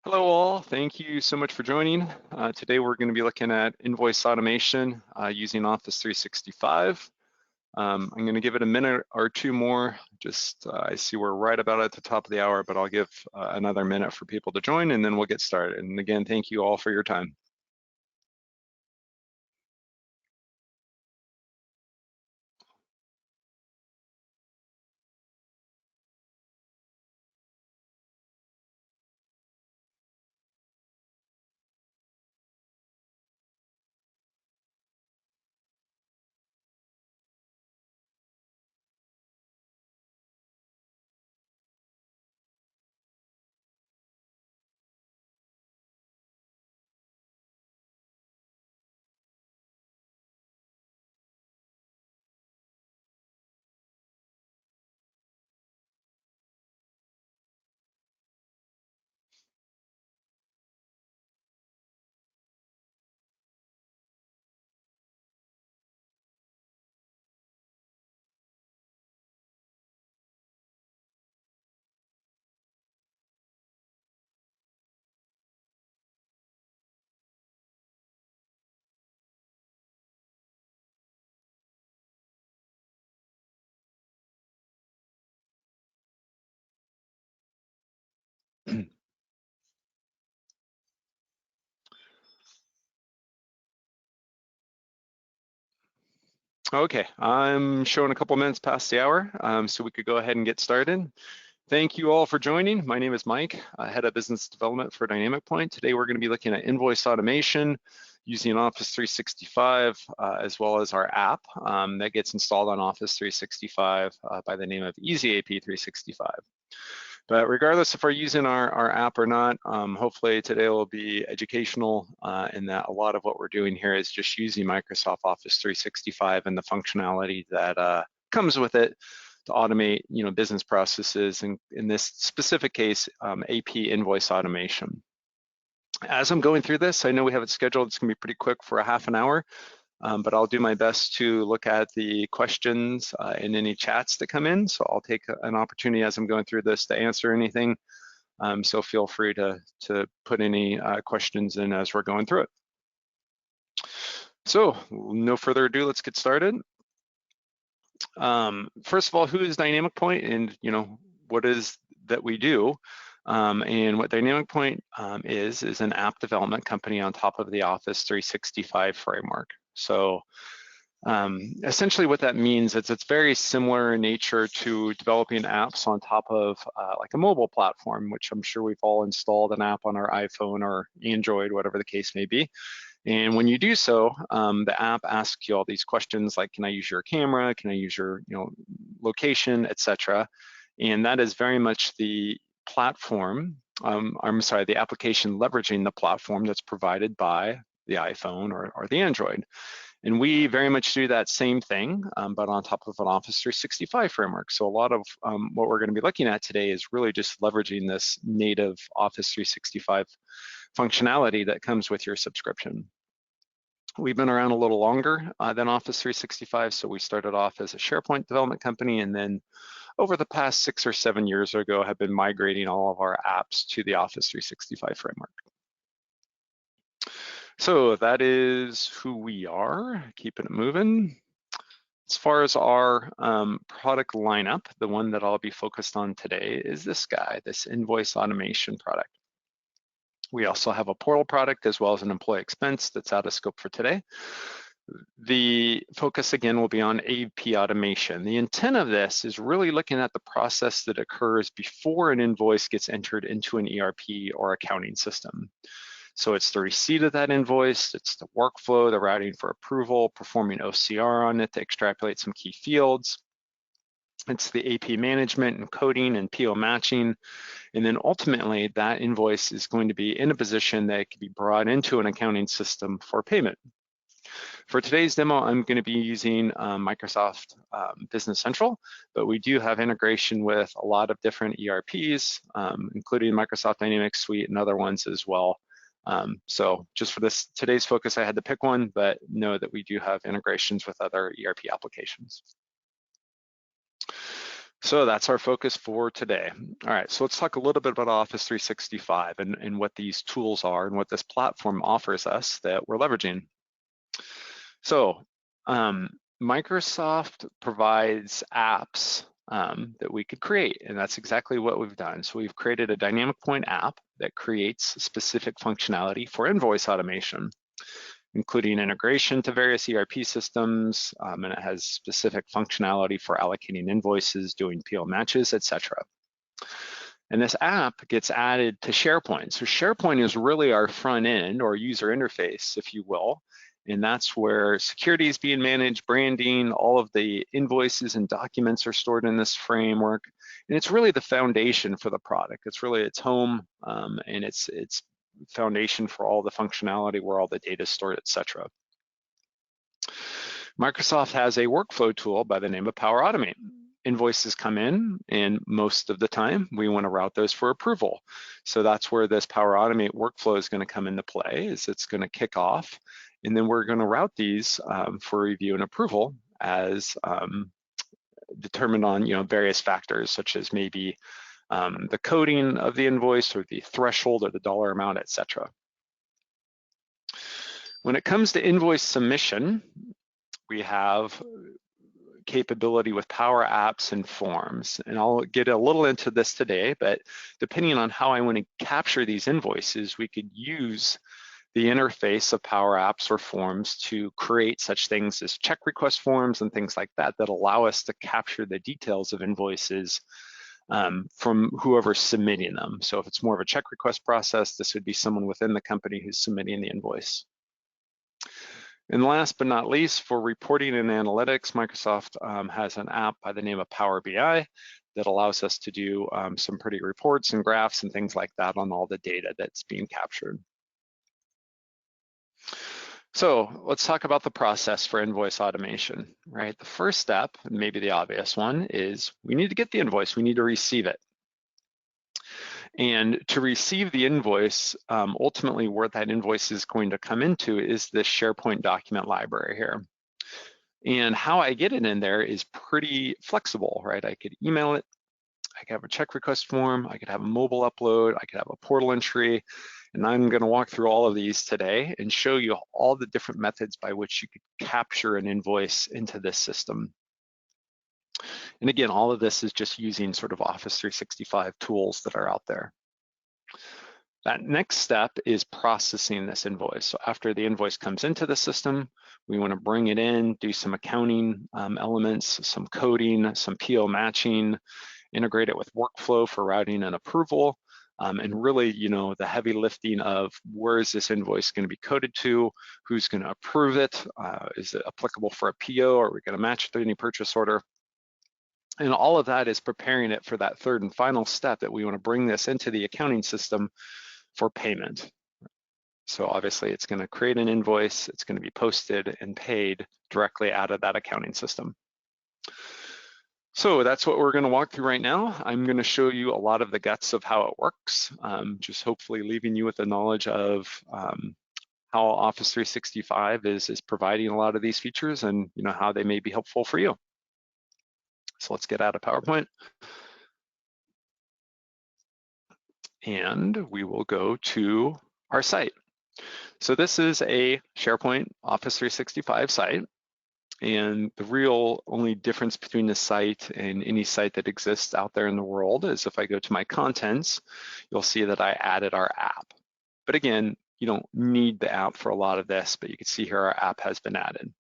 Hello all, thank you so much for joining. Today we're going to be looking at invoice automation using Office 365. I'm going to give it a minute or two more. I see we're right about at the top of the hour, but I'll give another minute for people to join and then we'll get started. And again, thank you all for your time. Okay, I'm showing a couple minutes past the hour, so we could go ahead and get started. Thank you all for joining. My name is Mike, Head of Business Development for Dynamic Point. Today we're going to be looking at invoice automation using Office 365 as well as our app that gets installed on Office 365 by the name of EasyAP365. But regardless if we're using our app or not, hopefully today will be educational in that a lot of what we're doing here is just using Microsoft Office 365 and the functionality that comes with it to automate, business processes, and in this specific case, AP invoice automation. As I'm going through this, I know we have it scheduled, it's gonna be pretty quick for a half an hour, but I'll do my best to look at the questions and any chats that come in. So I'll take an opportunity as I'm going through this to answer anything. So feel free to put any questions in as we're going through it. So no further ado, let's get started. First of all, who is Dynamic Point, and what is that we do? And what Dynamic Point is an app development company on top of the Office 365 framework. So essentially what that means is it's very similar in nature to developing apps on top of like a mobile platform, which I'm sure we've all installed an app on our iPhone or Android, whatever the case may be. And when you do so, the app asks you all these questions like, can I use your camera? Can I use your location, etc. And that is very much the platform, the application leveraging the platform that's provided by the iPhone or the Android. And we very much do that same thing, but on top of an Office 365 framework. So a lot of what we're going to be looking at today is really just leveraging this native Office 365 functionality that comes with your subscription. We've been around a little longer than Office 365, so we started off as a SharePoint development company, and then over the past 6 or 7 years ago have been migrating all of our apps to the Office 365 framework. So that is who we are, keeping it moving. As far as our product lineup, the one that I'll be focused on today is this guy, this invoice automation product. We also have a portal product as well as an employee expense that's out of scope for today. The focus again will be on AP automation. The intent of this is really looking at the process that occurs before an invoice gets entered into an ERP or accounting system. So it's the receipt of that invoice, it's the workflow, the routing for approval, performing OCR on it to extrapolate some key fields. It's the AP management and coding and PO matching. And then ultimately that invoice is going to be in a position that it can be brought into an accounting system for payment. For today's demo, I'm going to be using Microsoft Business Central, but we do have integration with a lot of different ERPs, including Microsoft Dynamics Suite and other ones as well. So just for today's focus, I had to pick one, but know that we do have integrations with other ERP applications. So that's our focus for today. All right, so let's talk a little bit about Office 365 and what these tools are and what this platform offers us that we're leveraging. So Microsoft provides apps that we could create, and that's exactly what we've done. So we've created a dynamic point app that creates specific functionality for invoice automation, including integration to various ERP systems, and it has specific functionality for allocating invoices, doing PO matches, etc. And this app gets added to SharePoint. So SharePoint is really our front end or user interface, if you will. And that's where security is being managed, branding, all of the invoices and documents are stored in this framework. And it's really the foundation for the product. It's really its home, and it's foundation for all the functionality, where all the data is stored, etc. Microsoft has a workflow tool by the name of Power Automate. Invoices come in, and most of the time we want to route those for approval. So that's where this Power Automate workflow is going to come into play. Is it's going to kick off, and then we're going to route these for review and approval as determined on various factors, such as maybe the coding of the invoice or the threshold or the dollar amount, etc. When it comes to invoice submission, we have capability with Power Apps and Forms. And I'll get a little into this today, but depending on how I want to capture these invoices, we could use the interface of Power Apps or Forms to create such things as check request forms and things like that that allow us to capture the details of invoices from whoever's submitting them. So if it's more of a check request process, this would be someone within the company who's submitting the invoice. And last but not least, for reporting and analytics, Microsoft has an app by the name of Power BI that allows us to do some pretty reports and graphs and things like that on all the data that's being captured. So let's talk about the process for invoice automation, right? The first step, and maybe the obvious one, is we need to get the invoice, we need to receive it. And to receive the invoice, ultimately where that invoice is going to come into is this SharePoint document library here. And how I get it in there is pretty flexible, right? I could email it, I could have a check request form, I could have a mobile upload, I could have a portal entry, and I'm gonna walk through all of these today and show you all the different methods by which you could capture an invoice into this system. And again, all of this is just using sort of Office 365 tools that are out there. That next step is processing this invoice. So after the invoice comes into the system, we want to bring it in, do some accounting elements, some coding, some PO matching, integrate it with workflow for routing and approval, and really, the heavy lifting of where is this invoice going to be coded to, who's going to approve it, is it applicable for a PO, are we going to match it to any purchase order? And all of that is preparing it for that third and final step that we want to bring this into the accounting system for payment. So obviously it's going to create an invoice, it's going to be posted and paid directly out of that accounting system. So that's what we're going to walk through right now. I'm going to show you a lot of the guts of how it works, just hopefully leaving you with the knowledge of how Office 365 is providing a lot of these features and how they may be helpful for you. So let's get out of PowerPoint. And we will go to our site. So this is a SharePoint Office 365 site. And the real only difference between this site and any site that exists out there in the world is if I go to my contents, you'll see that I added our app. But again, you don't need the app for a lot of this, but you can see here our app has been added.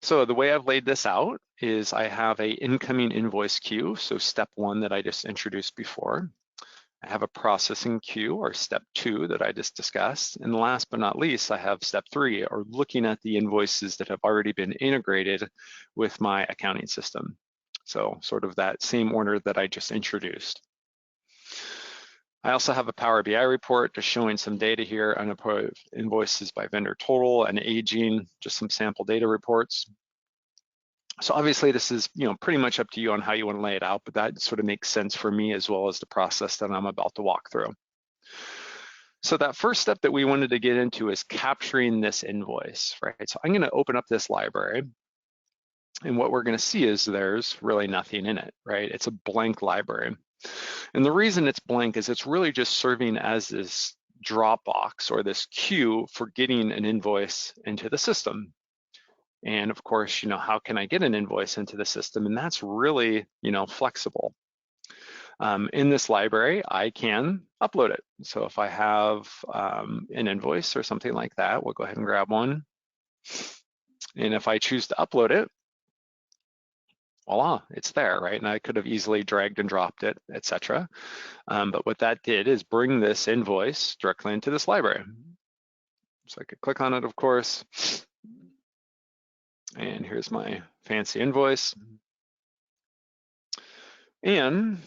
So the way I've laid this out is I have a incoming invoice queue, so step 1 that I just introduced before. I have a processing queue, or step 2 that I just discussed. And last but not least, I have step 3, or looking at the invoices that have already been integrated with my accounting system. So sort of that same order that I just introduced. I also have a Power BI report just showing some data here on invoices by vendor total and aging, just some sample data reports. So obviously this is pretty much up to you on how you want to lay it out, but that sort of makes sense for me as well as the process that I'm about to walk through. So that first step that we wanted to get into is capturing this invoice, right? So I'm going to open up this library. And what we're going to see is there's really nothing in it, right? It's a blank library. And the reason it's blank is it's really just serving as this Dropbox or this queue for getting an invoice into the system. And of course, how can I get an invoice into the system? And that's really, flexible. In this library, I can upload it. So if I have an invoice or something like that, we'll go ahead and grab one. And if I choose to upload it, voila, it's there, right? And I could have easily dragged and dropped it, etc. But what that did is bring this invoice directly into this library. So I could click on it, of course. And here's my fancy invoice. And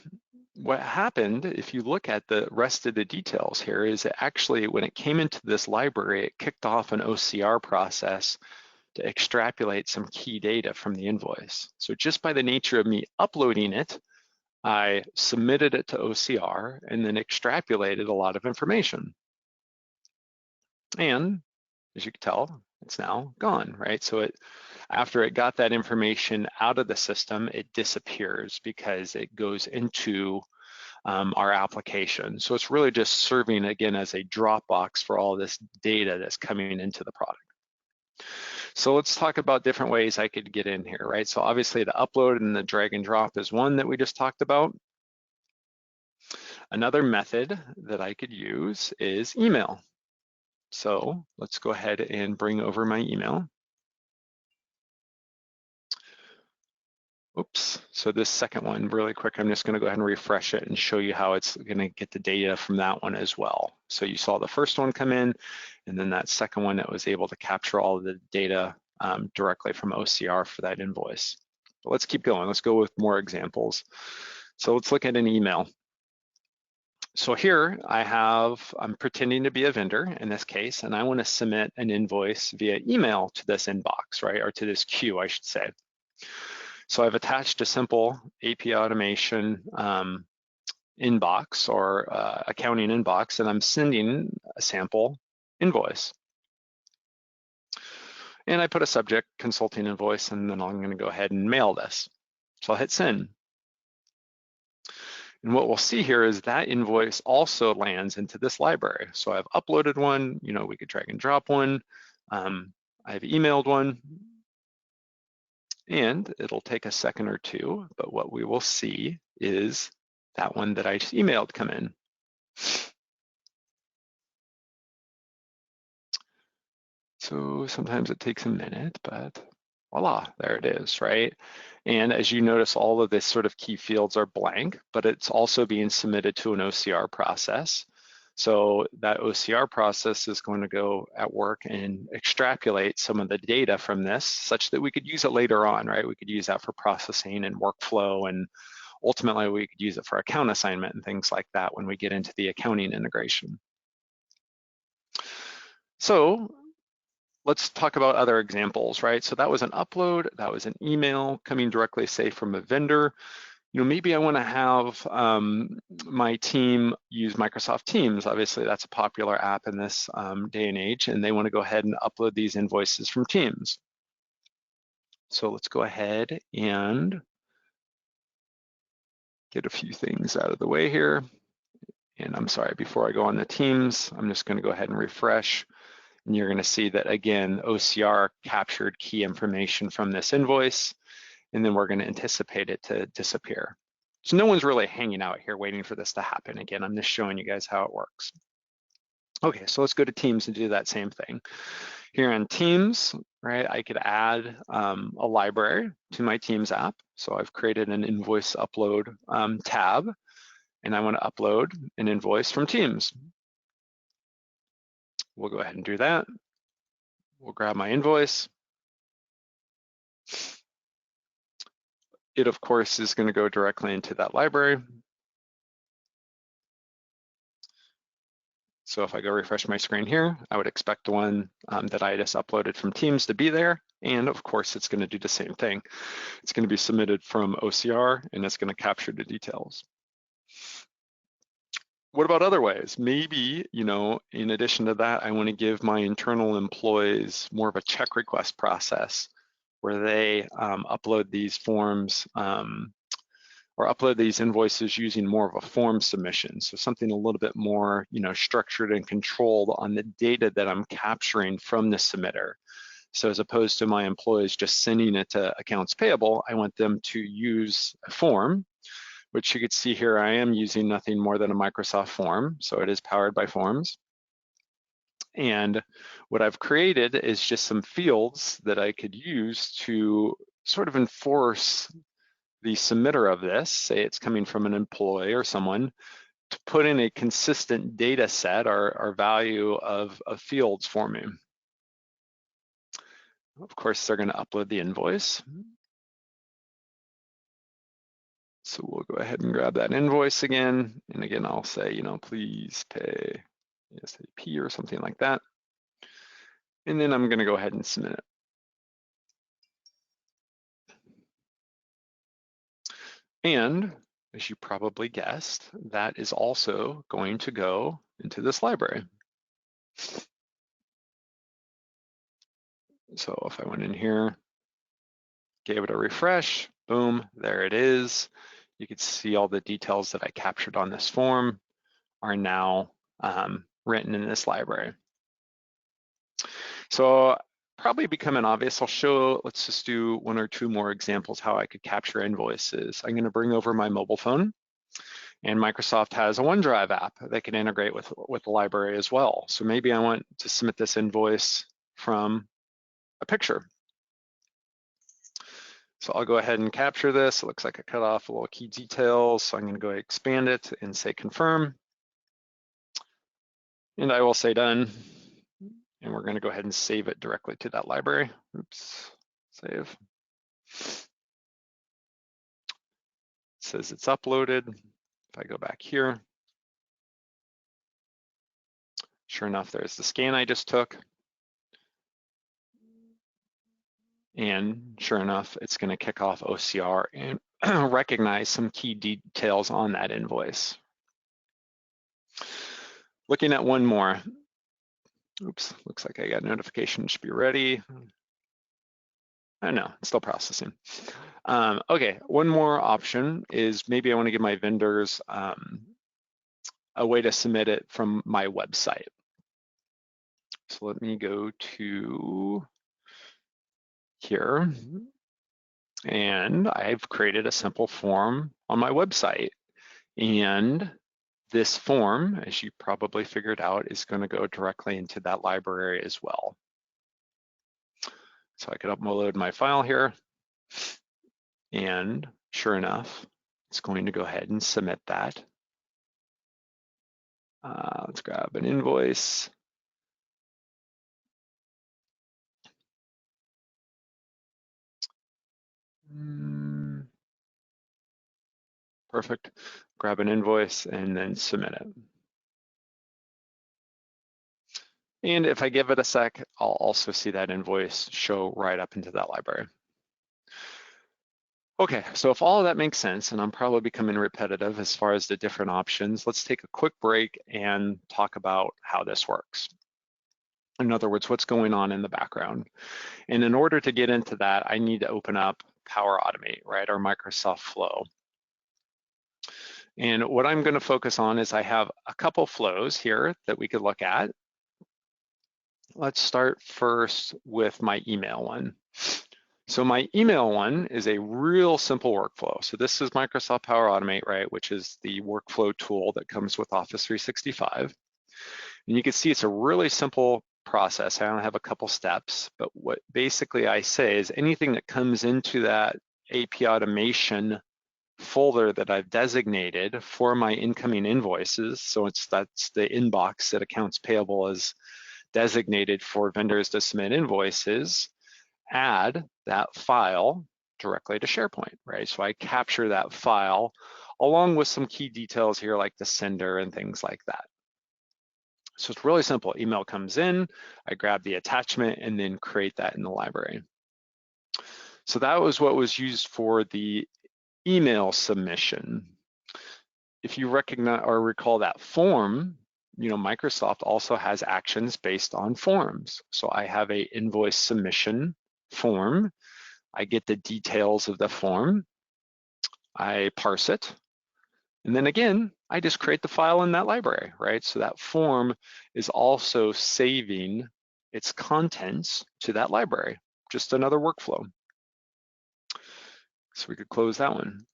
what happened, if you look at the rest of the details here, is it actually, when it came into this library, it kicked off an OCR process to extrapolate some key data from the invoice. So just by the nature of me uploading it, I submitted it to OCR and then extrapolated a lot of information. And as you can tell, it's now gone, right? So after it got that information out of the system, it disappears because it goes into our application. So it's really just serving, again, as a Dropbox for all this data that's coming into the product. So let's talk about different ways I could get in here, right? So obviously the upload and the drag and drop is one that we just talked about. Another method that I could use is email. So let's go ahead and bring over my email. Oops, so this second one, really quick, I'm just gonna go ahead and refresh it and show you how it's gonna get the data from that one as well. So you saw the first one come in, and then that second one that was able to capture all of the data directly from OCR for that invoice. But let's keep going, let's go with more examples. So let's look at an email. So here I'm pretending to be a vendor in this case, and I wanna submit an invoice via email to this inbox, right? Or to this queue, I should say. So I've attached a simple AP automation inbox or accounting inbox, and I'm sending a sample invoice. And I put a subject, consulting invoice, and then I'm gonna go ahead and mail this. So I'll hit send. And what we'll see here is that invoice also lands into this library. So I've uploaded one, we could drag and drop one. I've emailed one, and it'll take a second or two, but what we will see is that one that I just emailed come in. So sometimes it takes a minute, but voila, there it is, right? And as you notice, all of this sort of key fields are blank, but it's also being submitted to an OCR process. So that OCR process is going to go at work and extrapolate some of the data from this such that we could use it later on, right? We could use that for processing and workflow, and ultimately we could use it for account assignment and things like that when we get into the accounting integration. So let's talk about other examples, right? So that was an upload, that was an email coming directly, say, from a vendor. Maybe I want to have my team use Microsoft Teams. Obviously, that's a popular app in this day and age, and they want to go ahead and upload these invoices from Teams. So let's go ahead and get a few things out of the way here. And I'm sorry, before I go on to Teams, I'm just going to go ahead and refresh. And you're going to see that, again, OCR captured key information from this invoice, and then we're going to anticipate it to disappear. So no one's really hanging out here waiting for this to happen. Again, I'm just showing you guys how it works. Okay, so let's go to Teams and do that same thing. Here on Teams, right, I could add a library to my Teams app. So I've created an invoice upload tab, and I want to upload an invoice from Teams. We'll go ahead and do that. We'll grab my invoice. It, of course, is going to go directly into that library. So if I go refresh my screen here, I would expect the one that I just uploaded from Teams to be there. And of course, it's going to do the same thing. It's going to be submitted from OCR, and it's going to capture the details. What about other ways? Maybe, in addition to that, I want to give my internal employees more of a check request process. where they upload these forms or upload these invoices using more of a form submission. So something a little bit more, structured and controlled on the data that I'm capturing from the submitter. So as opposed to my employees just sending it to accounts payable, I want them to use a form, which you could see here, I am using nothing more than a Microsoft form. So it is powered by forms. And what I've created is just some fields that I could use to sort of enforce the submitter of this, say it's coming from an employee or someone, to put in a consistent data set or value of fields for me. Of course, they're going to upload the invoice. So we'll go ahead and grab that invoice again. And again, I'll say, please pay EasyAP or something like that. And then I'm going to go ahead and submit it. And as you probably guessed, that is also going to go into this library. So if I went in here, gave it a refresh, boom, there it is. You can see all the details that I captured on this form are now written in this library. So probably becoming obvious, let's just do one or two more examples how I could capture invoices. I'm gonna bring over my mobile phone, and Microsoft has a OneDrive app that can integrate with the library as well. So maybe I want to submit this invoice from a picture. So I'll go ahead and capture this. It looks like I cut off a little key details. So I'm gonna go expand it and say confirm. And I will say done. And we're gonna go ahead and save it directly to that library. Oops, save. It says it's uploaded. If I go back here, sure enough, there's the scan I just took. And sure enough, it's gonna kick off OCR and recognize some key details on that invoice. Looking at one more. Oops, looks like I got notification, should be ready. Oh no, it's still processing. Okay, one more option is maybe I wanna give my vendors a way to submit it from my website. So let me go to here, and I've created a simple form on my website. And this form, as you probably figured out, is going to go directly into that library as well. So I could upload my file here, and sure enough, it's going to go ahead and submit that. Let's grab an invoice. Perfect. Grab an invoice and then submit it. And if I give it a sec, I'll also see that invoice show right up into that library. Okay, so if all of that makes sense, and I'm probably becoming repetitive as far as the different options, let's take a quick break and talk about how this works. In other words, what's going on in the background. And in order to get into that, I need to open up Power Automate, right, or Microsoft Flow. And what I'm going to focus on is I have a couple flows here that we could look at. Let's start first with my email one. So my email one is a real simple workflow. So this is Microsoft Power Automate, right, which is the workflow tool that comes with Office 365. And you can see it's a really simple process. I only have a couple steps, but what basically I say is anything that comes into that AP automation folder that I've designated for my incoming invoices, so that's the inbox that accounts payable is designated for vendors to submit invoices, add that file directly to SharePoint, right? So I capture that file along with some key details here like the sender and things like that. So it's really simple. Email comes in, I grab the attachment and then create that in the library. So that was what was used for the email submission. If you recognize or recall that form, Microsoft also has actions based on forms. So I have a invoice submission form I get the details of the form, I parse it, and then again, I just create the file in that library, right? So that form is also saving its contents to that library, just another workflow. So we could close that one.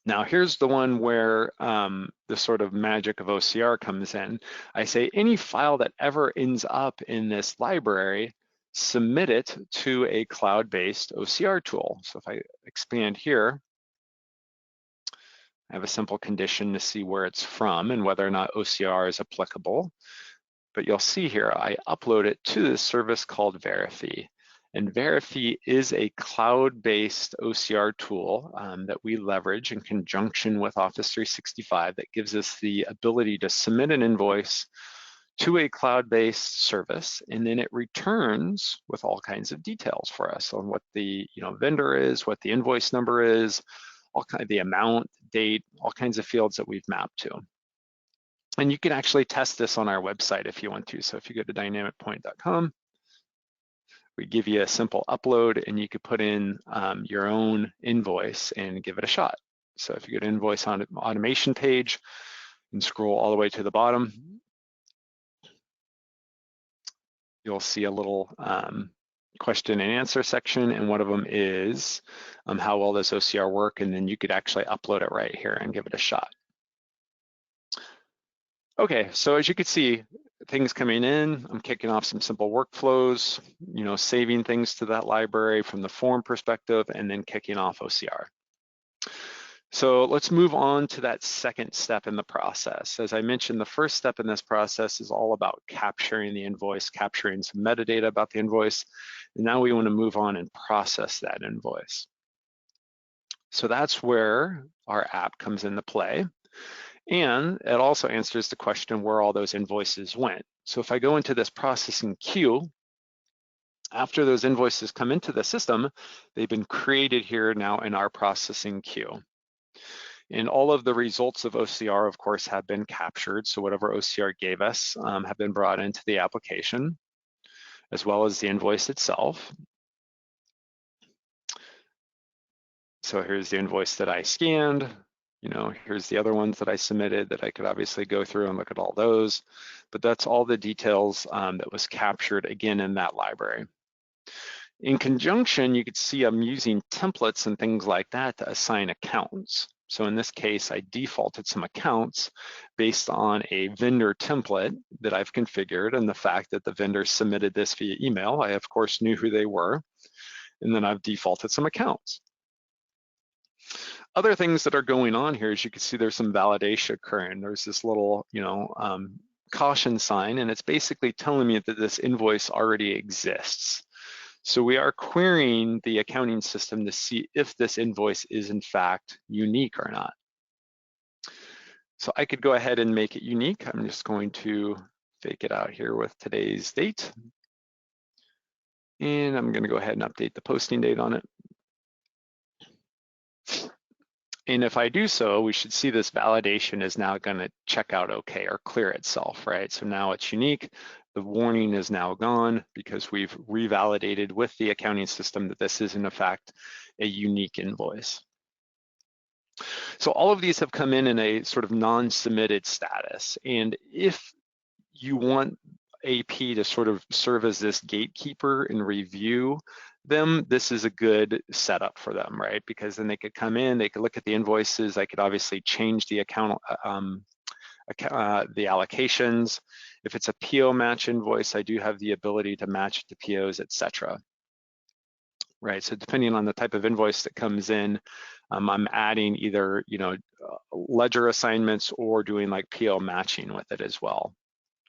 Now here's the one where the sort of magic of OCR comes in. I say any file that ever ends up in this library, submit it to a cloud-based OCR tool. So if I expand here, I have a simple condition to see where it's from and whether or not OCR is applicable. But you'll see here, I upload it to this service called Verify. And Verify is a cloud-based OCR tool that we leverage in conjunction with Office 365 that gives us the ability to submit an invoice to a cloud-based service, and then it returns with all kinds of details for us on what the vendor is, what the invoice number is, the amount, date, all kinds of fields that we've mapped to. And you can actually test this on our website if you want to. So if you go to dynamicpoint.com, we give you a simple upload and you could put in your own invoice and give it a shot. So if you go to Invoice Automation page and scroll all the way to the bottom, you'll see a little question and answer section, and one of them is how well does OCR work, and then you could actually upload it right here and give it a shot. Okay, so as you can see, things coming in, I'm kicking off some simple workflows, saving things to that library from the form perspective, and then kicking off OCR. So let's move on to that second step in the process. As I mentioned, the first step in this process is all about capturing the invoice, capturing some metadata about the invoice. And now we want to move on and process that invoice. So that's where our app comes into play. And it also answers the question where all those invoices went. So if I go into this processing queue, after those invoices come into the system, they've been created here now in our processing queue. And all of the results of OCR, of course, have been captured. So whatever OCR gave us have been brought into the application, as well as the invoice itself. So here's the invoice that I scanned. Here's the other ones that I submitted that I could obviously go through and look at all those. But that's all the details that was captured, again, in that library. In conjunction, you could see I'm using templates and things like that to assign accounts. So in this case, I defaulted some accounts based on a vendor template that I've configured, and the fact that the vendor submitted this via email, I of course knew who they were, and then I've defaulted some accounts. Other things that are going on here, as you can see, there's some validation occurring. There's this little, caution sign, and it's basically telling me that this invoice already exists. So we are querying the accounting system to see if this invoice is in fact unique or not. So I could go ahead and make it unique. I'm just going to fake it out here with today's date. And I'm gonna go ahead and update the posting date on it. And if I do so, we should see this validation is now gonna check out okay or clear itself, right? So now it's unique. The warning is now gone because we've revalidated with the accounting system that this is in fact a unique invoice. So all of these have come in a sort of non-submitted status. And if you want AP to sort of serve as this gatekeeper and review them, this is a good setup for them, right? Because then they could come in, they could look at the invoices, I could obviously change the account, the allocations. If it's a PO match invoice, I do have the ability to match the POs, etc. Right, so depending on the type of invoice that comes in, I'm adding either ledger assignments or doing like PO matching with it as well.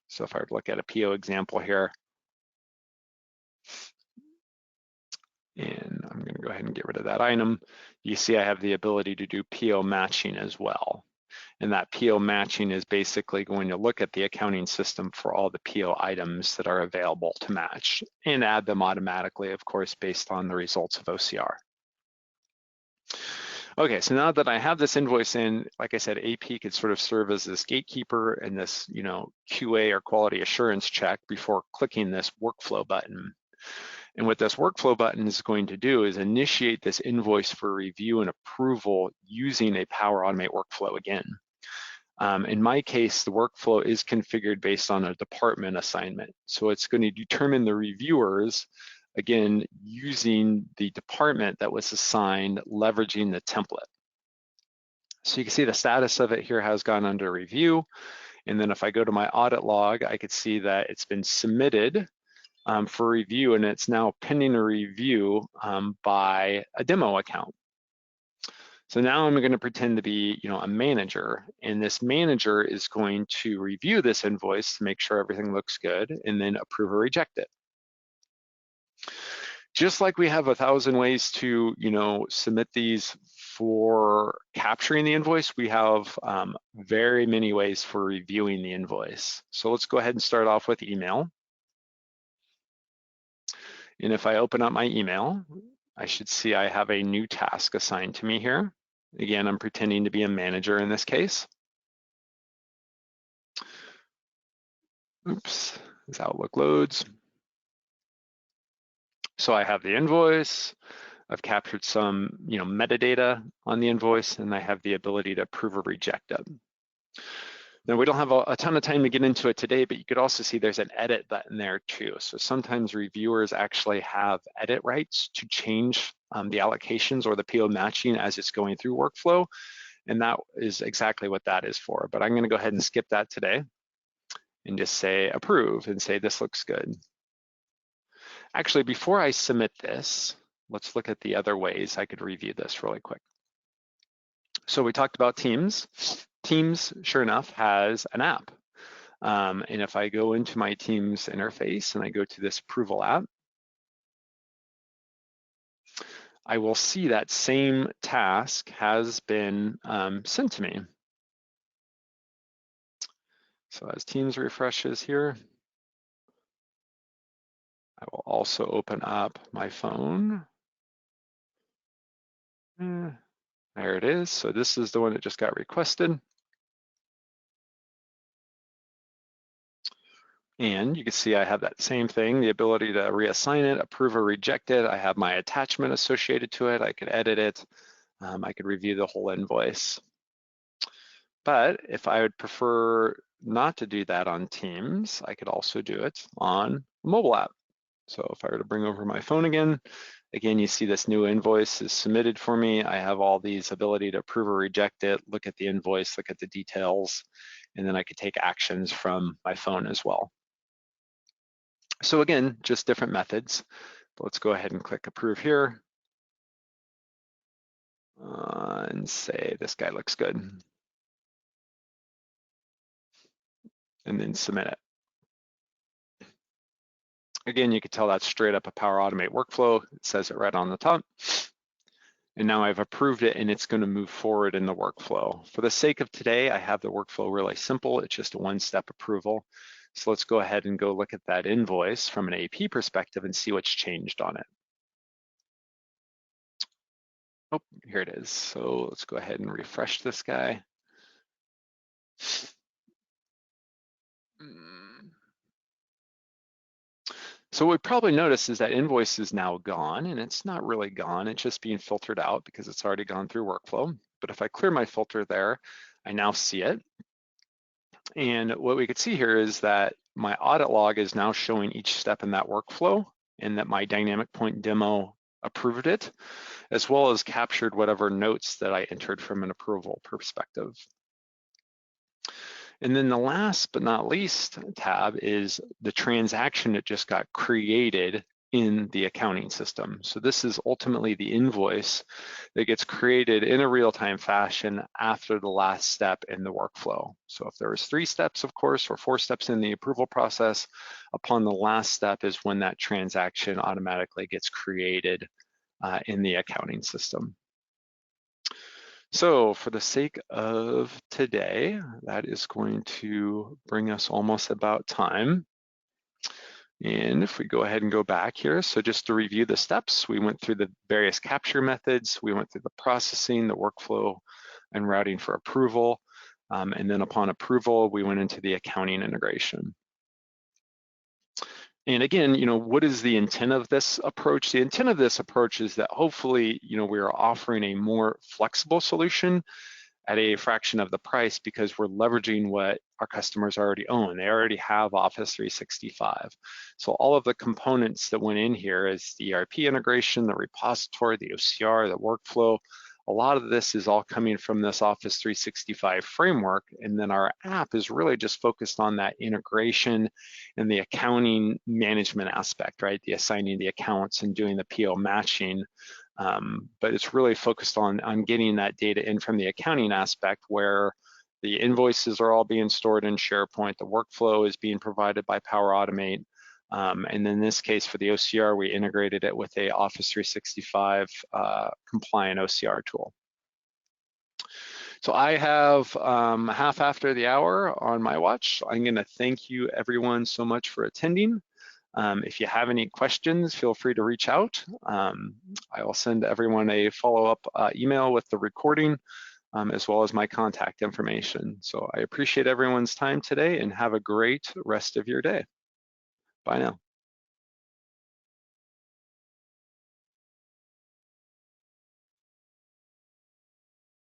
So if I were to look at a PO example here, and I'm gonna go ahead and get rid of that item, you see I have the ability to do PO matching as well. And that PO matching is basically going to look at the accounting system for all the PO items that are available to match and add them automatically, of course, based on the results of OCR. Okay, so now that I have this invoice in, like I said, AP could sort of serve as this gatekeeper and this, QA or quality assurance check before clicking this workflow button. And what this workflow button is going to do is initiate this invoice for review and approval using a Power Automate workflow again. In my case, the workflow is configured based on a department assignment. So it's going to determine the reviewers, again, using the department that was assigned, leveraging the template. So you can see the status of it here has gone under review. And then if I go to my audit log, I could see that it's been submitted for review, and it's now pending a review by a demo account. So now I'm going to pretend to be, a manager, and this manager is going to review this invoice to make sure everything looks good, and then approve or reject it. Just like we have 1,000 ways to, submit these for capturing the invoice, we have very many ways for reviewing the invoice. So let's go ahead and start off with email. And if I open up my email, I should see I have a new task assigned to me here. Again, I'm pretending to be a manager in this case. Oops, as Outlook loads. So I have the invoice, I've captured some metadata on the invoice, and I have the ability to approve or reject it. Now, we don't have a ton of time to get into it today, but you could also see there's an edit button there too. So sometimes reviewers actually have edit rights to change the allocations or the PO matching as it's going through workflow. And that is exactly what that is for. But I'm going to go ahead and skip that today and just say approve and say this looks good. Actually, before I submit this, let's look at the other ways I could review this really quick. So we talked about Teams. Teams, sure enough, has an app. And if I go into my Teams interface and I go to this approval app, I will see that same task has been sent to me. So as Teams refreshes here, I will also open up my phone. There it is. So this is the one that just got requested. And you can see I have that same thing, the ability to reassign it, approve or reject it. I have my attachment associated to it. I could edit it. I could review the whole invoice. But if I would prefer not to do that on Teams, I could also do it on a mobile app. So if I were to bring over my phone again, you see this new invoice is submitted for me. I have all these ability to approve or reject it, look at the invoice, look at the details, and then I could take actions from my phone as well. So again, just different methods. But let's go ahead and click approve here and say this guy looks good. And then submit it. Again, you can tell that's straight up a Power Automate workflow. It says it right on the top. And now I've approved it and it's going to move forward in the workflow. For the sake of today, I have the workflow really simple. It's just a one-step approval. So let's go ahead and go look at that invoice from an AP perspective and see what's changed on it. Oh, here it is. So let's go ahead and refresh this guy. So what we probably notice is that invoice is now gone, and it's not really gone. It's just being filtered out because it's already gone through workflow. But if I clear my filter there, I now see it. And what we could see here is that my audit log is now showing each step in that workflow, and that my dynamic point demo approved it, as well as captured whatever notes that I entered from an approval perspective. And then the last but not least tab is the transaction that just got created in the accounting system. So this is ultimately the invoice that gets created in a real-time fashion after the last step in the workflow. So if there was 3 steps, of course, or 4 steps in the approval process, upon the last step is when that transaction automatically gets created in the accounting system. So for the sake of today, that is going to bring us almost about time. And if we go ahead and go back here, so just to review the steps, we went through the various capture methods, we went through the processing, the workflow, and routing for approval. And then upon approval, we went into the accounting integration. And again, what is the intent of this approach? The intent of this approach is that hopefully, we are offering a more flexible solution at a fraction of the price because we're leveraging what our customers already own. They already have Office 365. So all of the components that went in here is the ERP integration, the repository, the OCR, the workflow. A lot of this is all coming from this Office 365 framework, and then our app is really just focused on that integration and the accounting management aspect, right? The assigning the accounts and doing the PO matching. But it's really focused on getting that data in from the accounting aspect where the invoices are all being stored in SharePoint, the workflow is being provided by Power Automate, and in this case for the OCR, we integrated it with a Office 365 compliant OCR tool. So I have half after the hour on my watch. I'm gonna thank you everyone so much for attending. If you have any questions, feel free to reach out. I will send everyone a follow-up email with the recording as well as my contact information. So I appreciate everyone's time today and have a great rest of your day. Bye now.